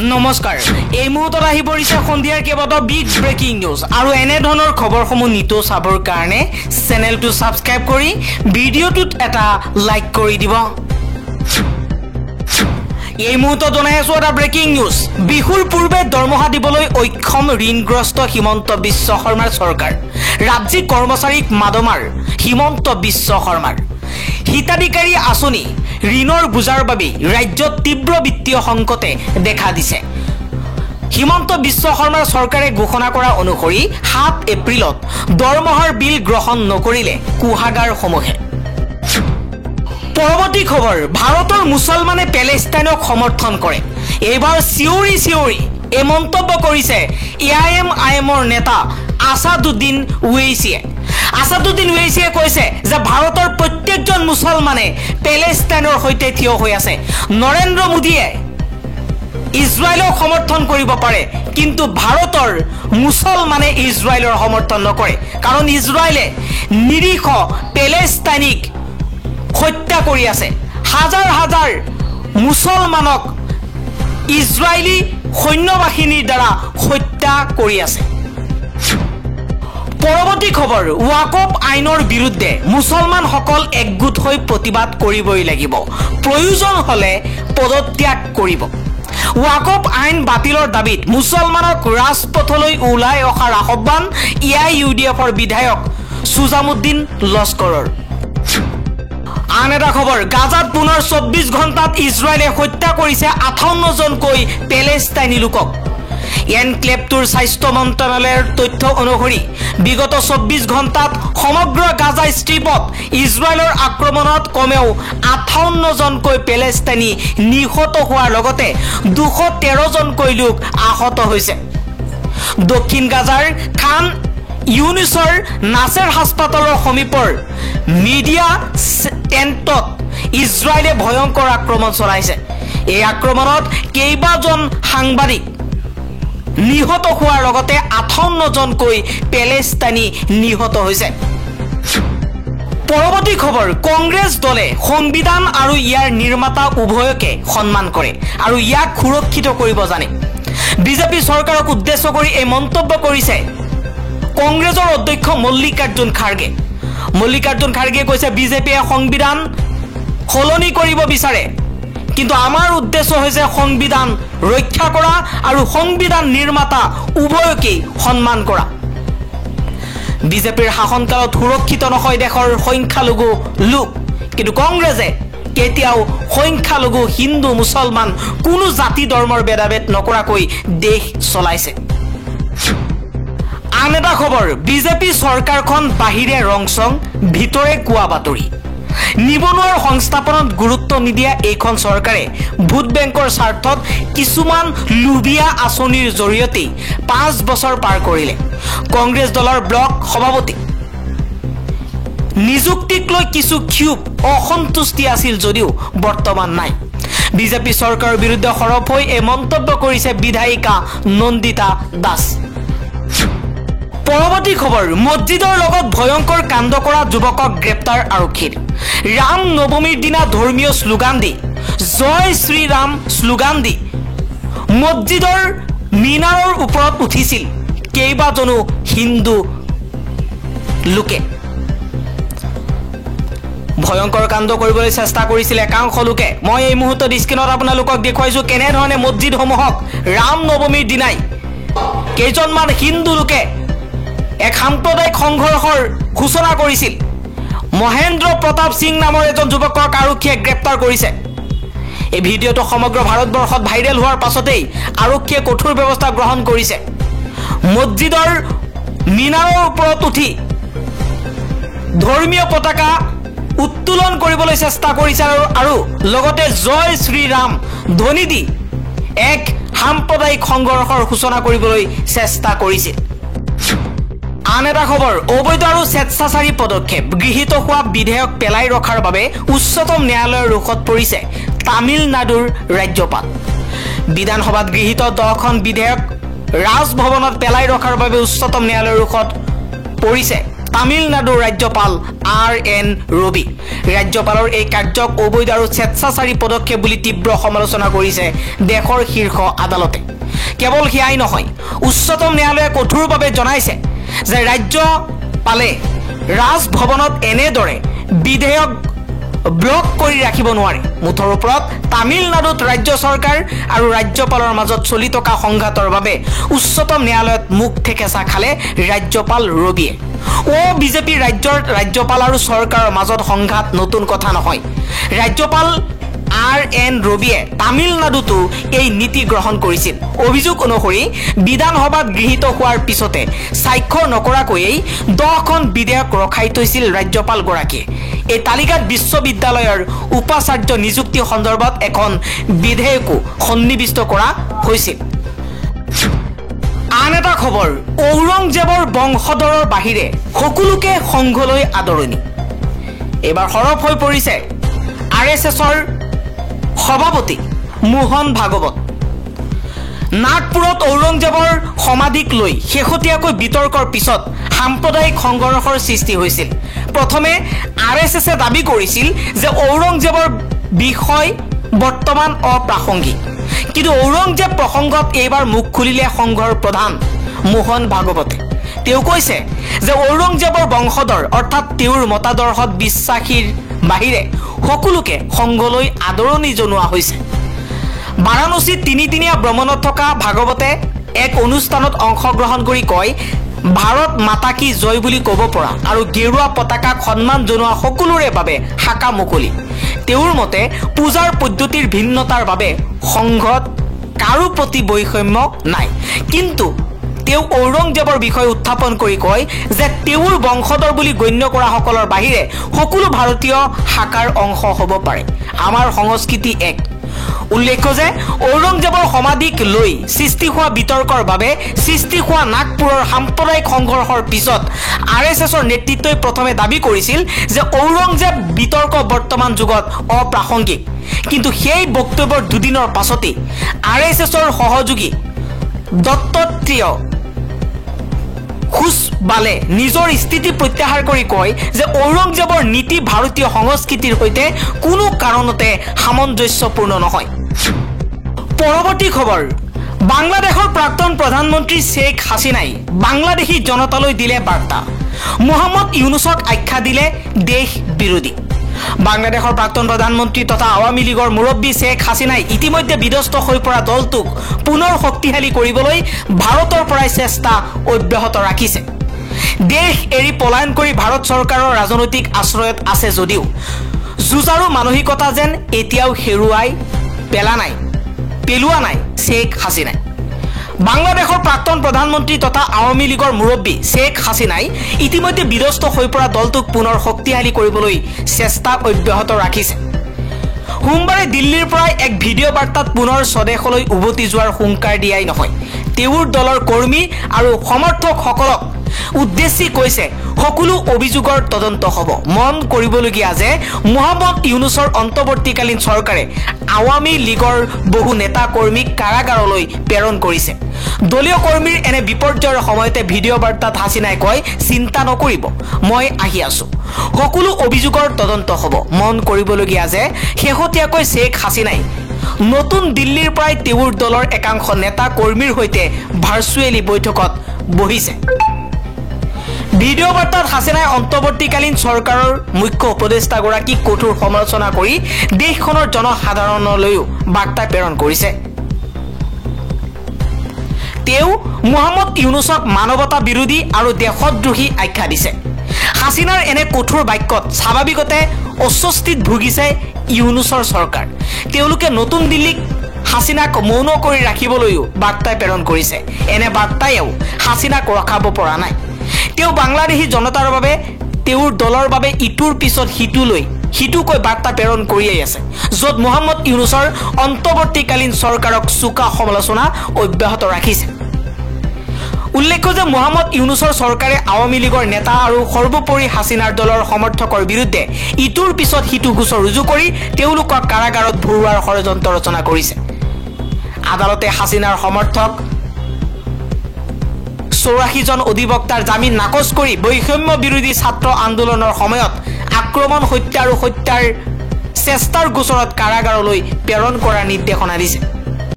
নমস্কাৰ এই মুহূৰ্তত আহি পৰিছে সন্ধিয়াৰ কেইবাটাও বিগ ব্ৰেকিং নিউজ আৰু এনে ধৰণৰ খবৰসমূহ নিতৌ চাবৰ কাৰণে চেনেলটো সাবস্ক্ৰাইব কৰি ভিডিঅ'টোত এটা লাইক কৰি দিব এই মুহূৰ্তত জনাই আছো এটা ব্ৰেকিং নিউজ বিহুৰ পূৰ্বে দৰমহা দিবলৈ অক্ষম ঋণগ্ৰস্ত হিমন্ত বিশ্ব শৰ্মাৰ চৰকাৰ ৰাজ্যিক কৰ্মচাৰীক মাদমাৰ হিমন্ত বিশ্ব শৰ্মাৰ হিতাধিকাৰী আঁচনি ঋণৰ বুজাৰ বাবে ৰাজ্যত তীব্ৰ বিত্তীয় সংকটে দেখা দিছে হিমন্ত বিশ্ব শৰ্মাৰ চৰকাৰে ঘোষণা কৰা অনুসৰি 7 এপ্ৰিলত দৰমহাৰ বিল গ্ৰহণ নকৰিলে কুহাগাৰসমূহে পৰৱৰ্তী খবৰ ভাৰতৰ মুছলমানে পেলেষ্টাইনক সমৰ্থন কৰে এইবাৰ চিউৰি এই মন্তব্য কৰিছে এআইএমৰ নেতা আসাদুদ্দিন ওৱেইছিয়ে কৈছে যে ভাৰতৰ প্ৰত্যেকজন মুছলমানে পেলেষ্টাইনৰ সৈতে থিয় হৈ আছে নৰেন্দ্ৰ মোদীয়ে ইজৰাইলক সমৰ্থন কৰিব পাৰে কিন্তু ভাৰতৰ মুছলমানে ইজৰাইলৰ সমৰ্থন নকৰে কাৰণ ইজৰাইলে নিৰীহ পেলেষ্টাইনিক হত্যা কৰি আছে হাজাৰ মুছলমানক ইজৰাইলী সৈন্যবাহিনীৰ দ্বাৰা হত্যা কৰি আছে পৰৱৰ্তী খবৰ ওয়াকফ আইনৰ বিৰুদ্ধে মুছলমানসকল একগোট হৈ প্ৰতিবাদ কৰিবই লাগিব প্ৰয়োজন হলে পদত্যাগ কৰিব ওয়াকফ আইন বাতিলৰ দাবীত মুছলমানক ৰাজপথলৈ ওলাই অহাৰ আহ্বান এআইইউডিএফৰ বিধায়ক সুজামুদ্দিন লস্কৰৰ আন এটা খবৰ গাজাত পুনৰ 24 ঘণ্টাত ইজৰাইলে হত্যা কৰিছে 58 জনকৈ পেলেষ্টাইনী লোকক এনক্লেভটোৰ স্বাস্থ্য মন্ত্ৰালয়ৰ তথ্য অনুসৰি বিগত 24 ঘণ্টাত সমগ্ৰ গাজা ষ্ট্ৰিপত ইজৰাইলৰ আক্ৰমণত কমেও 58 জনকৈ পেলেষ্টাইনী নিহত হোৱাৰ লগতে 213 জনকৈ লোক আহত হৈছে দক্ষিণ গাজাৰ খান ইউনিছৰ নাছেৰ হাস্পাতালৰ সমীপৰ মিডিয়া টেণ্টত ইজৰাইলে ভয়ংকৰ আক্ৰমণ চলাইছে এই আক্ৰমণত কেইবাজন সাংবাদিক নিহত হোৱাৰ লগতে 58 জনকৈ পেলেষ্টাইনী নিহত হৈছে পৰৱৰ্তী খবৰ কংগ্ৰেছ দলে সংবিধান আৰু ইয়াৰ নিৰ্মাতা উভয়কে সন্মান কৰে আৰু ইয়াক সুৰক্ষিত কৰিব জানে বিজেপি চৰকাৰক উদ্দেশ্য কৰি এই মন্তব্য কৰিছে কংগ্ৰেছৰ অধ্যক্ষ মল্লিকাৰ্জুন খাৰ্গে কৈছে বিজেপিয়ে সংবিধান সলনি কৰিব বিচাৰে কিন্তু আমাৰ উদ্দেশ্য হৈছে সংবিধান ৰক্ষা কৰা আৰু সংবিধান নিৰ্মাতা উভয়কে সন্মান কৰা বিজেপিৰ শাসনকালত সুৰক্ষিত নহয় দেশৰ সংখ্যালঘু লোক কিন্তু কংগ্ৰেছে কেতিয়াও সংখ্যালঘু হিন্দু মুছলমান কোনো জাতি ধৰ্মৰ ভেদাভেদ নকৰাকৈ দেশ চলাইছে আন এটা খবৰ বিজেপি চৰকাৰখন বাহিৰে ৰংচং ভিতৰে কোৱা বাতৰি নিবনুৱাৰ সংস্থাপনত গুৰুত্ব নিদিয়া এইখন চৰকাৰে ভোট বেংকৰ স্বাৰ্থত কিছুমান লুবিয়া আঁচনিৰ জৰিয়তে 5 বছৰ পাৰ কৰিলে কংগ্ৰেছ দলৰ ব্লক সভাপতি নিযুক্তিক লৈ কিছু ক্ষোভ অসন্তুষ্টি আছিল যদিও বৰ্তমান নাই বিজেপি চৰকাৰৰ বিৰুদ্ধে সৰব হৈ এই মন্তব্য কৰিছে বিধায়িকা নন্দিতা দাস পৰৱৰ্তী খবৰ মছজিদৰ লগত ভয়ংকৰ কাণ্ড কৰা যুৱকক গ্ৰেপ্তাৰ আৰক্ষীৰ ৰাম নৱমীৰ দিনা ধৰ্মীয় শ্লোগান দি জয় শ্ৰী ৰাম শ্লোগান দি মছজিদৰ মিনাৰৰ ওপৰত উঠিছিল কেইবাজনো হিন্দু লোকে ভয়ংকৰ কাণ্ড কৰিবলৈ চেষ্টা কৰিছিল একাংশ লোকে মই এই মুহূৰ্তত স্ক্ৰীনত আপোনালোকক দেখুৱাইছো কেনেধৰণে মছজিদসমূহক ৰাম নৱমীৰ দিনাই কেইজনমান হিন্দু লোকে এক সাম্প্ৰদায়িক সংঘৰ্ষৰ ঘোষণা কৰিছিল মহেন্দ্ৰ প্ৰতাপ সিং নামৰ এজন যুৱকক আৰক্ষীয়ে গ্ৰেপ্তাৰ কৰিছে এই ভিডিঅ'টো সমগ্ৰ ভাৰতবৰ্ষত ভাইৰেল হোৱাৰ পাছতেই আৰক্ষীয়ে কঠোৰ ব্যৱস্থা গ্ৰহণ কৰিছে মছজিদৰ মিনাৰৰ ওপৰত উঠি ধৰ্মীয় পতাকা উত্তোলন কৰিবলৈ চেষ্টা কৰিছে আৰু লগতে জয় শ্ৰী ৰাম ধ্বনি দি এক সাম্প্ৰদায়িক সংঘৰ্ষৰ সূচনা কৰিবলৈ চেষ্টা কৰিছিল আন এটা খবৰ অবৈধ আৰু স্বেচ্ছাচাৰী পদক্ষেপ গৃহীত হোৱা বিধেয়ক পেলাই ৰখাৰ বাবে উচ্চতম ন্যায়ালয়ৰ ৰুখত পৰিছে তামিলনাডুৰ ৰাজ্যপাল বিধানসভাত গৃহীত 10খন বিধেয়ক ৰাজভৱনত পেলাই ৰখাৰ বাবে উচ্চতম ন্যায়ালয়ৰ ৰুখত পৰিছে তামিলনাডুৰ ৰাজ্যপাল RN ৰবি। ৰাজ্যপালৰ এই কাৰ্যক অবৈধ আৰু স্বেচ্ছাচাৰী পদক্ষেপ বুলি তীব্ৰ সমালোচনা কৰিছে দেশৰ শীৰ্ষ আদালতে। কেৱল সেয়াই নহয়, উচ্চতম ন্যায়ালয়ে কঠোৰভাৱে জনাইছে যে ৰাজ্যপালে ৰাজভৱনত এনেদৰে বিধেয়ক ব্লক কৰি ৰাখিব নোৱাৰে। মুঠৰ ওপৰত তামিলনাডুত ৰাজ্য চৰকাৰ আৰু ৰাজ্যপালৰ মাজত চলি থকা সংঘাতৰ বাবে উচ্চতম ন্যায়ালয়ত মুখ ঠেকেচা খালে ৰাজ্যপাল ৰবিয়ে। বিজেপি ৰাজ্যৰ ৰাজ্যপাল আৰু চৰকাৰৰ মাজত সংঘাত নতুন কথা নহয়। ৰাজ্যপাল RN ৰবিয়ে তামিলনাডুতো এই নীতি গ্ৰহণ কৰিছিল। অভিযোগ অনুসৰি বিধানসভাত গৃহীত হোৱাৰ পিছতে স্বাক্ষৰ নকৰাকৈয়ে 10খন বিধেয়ক ৰখাই থৈছিল ৰাজ্যপালগৰাকীয়ে। এই তালিকাত বিশ্ববিদ্যালয়ৰ উপাচাৰ্য নিযুক্তি সন্দৰ্ভত এখন বিধেয়কো সন্নিৱিষ্ট কৰা হৈছিল। আন এটা খবৰ, ঔৰংজেবৰ বংশধৰৰ বাহিৰে সকলোকে সংঘলৈ আদৰণি। এইবাৰ সৰব হৈ পৰিছে RSSৰ সভাপতি মোহন ভাগৱত। নাগপুৰত ঔৰংজেবৰ সমাধিক লৈ শেহতীয়াকৈ বিতৰ্কৰ পিছত সাম্প্ৰদায়িক সংঘৰ্ষৰ সৃষ্টি হৈছিল। প্ৰথমে RSSে দাবী কৰিছিল যে ঔৰংজেবৰ বিষয় বৰ্তমান অপ্ৰাসংগিক, কিন্তু ঔৰংজেব প্ৰসংগত এইবাৰ মুখ খুলিলে সংঘৰ প্ৰধান মোহন ভাগৱতে। তেওঁ কৈছে যে ঔৰংজেবৰ বংশধৰ অৰ্থাৎ তেওঁৰ মতাদৰ্শত বিশ্বাসীৰ বাহিৰে সকলোকে সংঘলৈ আদৰণি জনোৱা হৈছে। বাৰাণসীত তিনিদিনীয়া ভ্ৰমণত থকা ভাগৱতে এক অনুষ্ঠানত অংশগ্ৰহণ কৰি কয়, ভাৰত মাতা কি জয় বুলি ক'ব পৰা আৰু গেৰুৱা পতাকাক সন্মান জনোৱা সকলোৰে বাবে শাখা মুকলি। তেওঁৰ মতে পূজাৰ পদ্ধতিৰ ভিন্নতাৰ বাবে সংঘত কাৰো প্ৰতি বৈষম্য নাই, কিন্তু তেওঁ ঔৰংজেবৰ বিষয়ে উত্থাপন কৰি কয় যে তেওঁৰ বংশধৰ বুলি গণ্য কৰা সকলৰ বাহিৰে সকলো ভাৰতীয় শাখাৰ অংশ হ'ব পাৰে। আমাৰ সংস্কৃতি এক। উল্লেখ্য যে ঔৰংজেবৰ সমাধিক লৈ সৃষ্টি হোৱা বিতৰ্কৰ বাবে সৃষ্টি হোৱা নাগপুৰৰ সাম্প্ৰদায়িক সংঘৰ্ষৰ পিছত RSSৰ নেতৃত্বই প্ৰথমে দাবী কৰিছিল যে ঔৰংজেব বিতৰ্ক বৰ্তমান যুগত অপ্ৰাসংগিক, কিন্তু সেই বক্তব্যৰ দুদিনৰ পাছতেই RSSৰ সহযোগী দত্তত্ৰেয় খুছবালে নিজৰ স্থিতি প্ৰত্যাহাৰ কৰি কয় যে ঔৰংজেবৰ নীতি ভাৰতীয় সংস্কৃতিৰ সৈতে কোনো কাৰণতে সামঞ্জস্যপূৰ্ণ নহয়। পৰৱৰ্তী খবৰ, বাংলাদেশৰ প্ৰাক্তন প্ৰধানমন্ত্ৰী শ্বেখ হাছিনাই বাংলাদেশী জনতালৈ দিলে বাৰ্তা। মহম্মদ ইউনুছক আখ্যা দিলে দেশ বিৰোধী। বাংলাদেশৰ প্ৰাক্তন প্ৰধানমন্ত্ৰী তথা আৱামী লীগৰ মুৰব্বী শ্বেখ হাছিনাই ইতিমধ্যে বিধ্বস্ত হৈ পৰা দলটোক পুনৰ শক্তিশালী কৰিবলৈ ভাৰতৰ পৰাই চেষ্টা অব্যাহত ৰাখিছে। দেশ এৰি পলায়ন কৰি ভাৰত চৰকাৰৰ ৰাজনৈতিক আশ্ৰয়ত আছে যদিও যুঁজাৰু মানসিকতা যেন এতিয়াও হেৰুৱাই পেলোৱা নাই শ্বেখ হাছিনাই। বাংলাদেশৰ প্ৰাক্তন প্ৰধানমন্ত্ৰী তথা আৱামী লীগৰ মুৰব্বী শ্বেখ হাছিনাই ইতিমধ্যে বিধ্বস্ত হৈ পৰা দলটোক পুনৰ শক্তিশালী কৰিবলৈ চেষ্টা অব্যাহত ৰাখিছে। সোমবাৰে দিল্লীৰ পৰা এক ভিডিঅ' বাৰ্তাত পুনৰ স্বদেশলৈ উভতি যোৱাৰ হুংকাৰ দিয়াই নহয়, তেওঁৰ দলৰ কৰ্মী আৰু সমৰ্থকসকলক উদ্দেশ্যি কৈছে সকলো অভিযোগৰ তদন্ত হ'ব। মন কৰিবলগীয়া যে মহম্মদ ইউনুছৰ অন্তৱৰ্তীকালীন চৰকাৰে আৱামী লীগৰ বহু নেতা কৰ্মীক কাৰাগাৰলৈ প্ৰেৰণ কৰিছে। দলীয় কৰ্মীৰ এনে বিপৰ্যয়ৰ সময়তে ভিডিঅ' বাৰ্তাত হাছিনাই কয়, চিন্তা নকৰিব, মই আহি আছো, সকলো অভিযোগৰ তদন্ত হ'ব। মন কৰিবলগীয়া যে শেহতীয়াকৈ শ্বেখ হাছিনাই নতুন দিল্লীৰ পৰাই তেওঁৰ দলৰ একাংশ নেতা কৰ্মীৰ সৈতে ভাৰ্চুৱেলি বৈঠকত বহিছে। ভিডিঅ' বাৰ্তাত হাছিনাই অন্তৱৰ্তীকালীন চৰকাৰৰ মুখ্য উপদেষ্টাগৰাকীক কঠোৰ সমালোচনা কৰি দেশখনৰ জনসাধাৰণলৈও বাৰ্তা প্ৰেৰণ কৰিছে। তেওঁ মহম্মদ ইউনুছক মানৱতা বিৰোধী আৰু দেশদ্ৰোহী আখ্যা দিছে। হাছিনাৰ এনে কঠোৰ বাক্যত স্বাভাৱিকতে অস্বস্তিত ভুগিছে ইউনুছৰ চৰকাৰ। তেওঁলোকে নতুন দিল্লীক হাছিনাক মৌন কৰি ৰাখিবলৈও বাৰ্তা প্ৰেৰণ কৰিছে। এনে বাৰ্তায়েও হাছিনাক ৰখাব পৰা নাই। তেওঁ বাংলাদেশী জনতাৰ বাবে তেওঁৰ দলৰ বাবে ইটোৰ পিছত সিটোকৈ বাৰ্তা প্ৰেৰণ কৰিয়েই আছে, য'ত মহম্মদ ইউনুছৰ অন্তৱৰ্তীকালীন চৰকাৰক চোকা সমালোচনা অব্যাহত ৰাখিছে। উল্লেখ্য যে মহম্মদ ইউনুছৰ চৰকাৰে আৱামী লীগৰ নেতা আৰু সৰ্বোপৰি হাছিনাৰ দলৰ সমৰ্থকৰ বিৰুদ্ধে ইটোৰ পিছত সিটো গোচৰ ৰুজু কৰি তেওঁলোকক কাৰাগাৰত ভৰোৱাৰ ষড়যন্ত্ৰ ৰচনা কৰিছে। আদালতে হাছিনাৰ সমৰ্থক 84 জন অধিবক্তাৰ জামিন নাকচ কৰি বৈষম্য বিৰোধী ছাত্ৰ আন্দোলনৰ সময়ত আক্ৰমণ হত্যা আৰু হত্যাৰ চেষ্টাৰ গোচৰত কাৰাগাৰলৈ প্ৰেৰণ কৰাৰ নিৰ্দেশনা দিছে।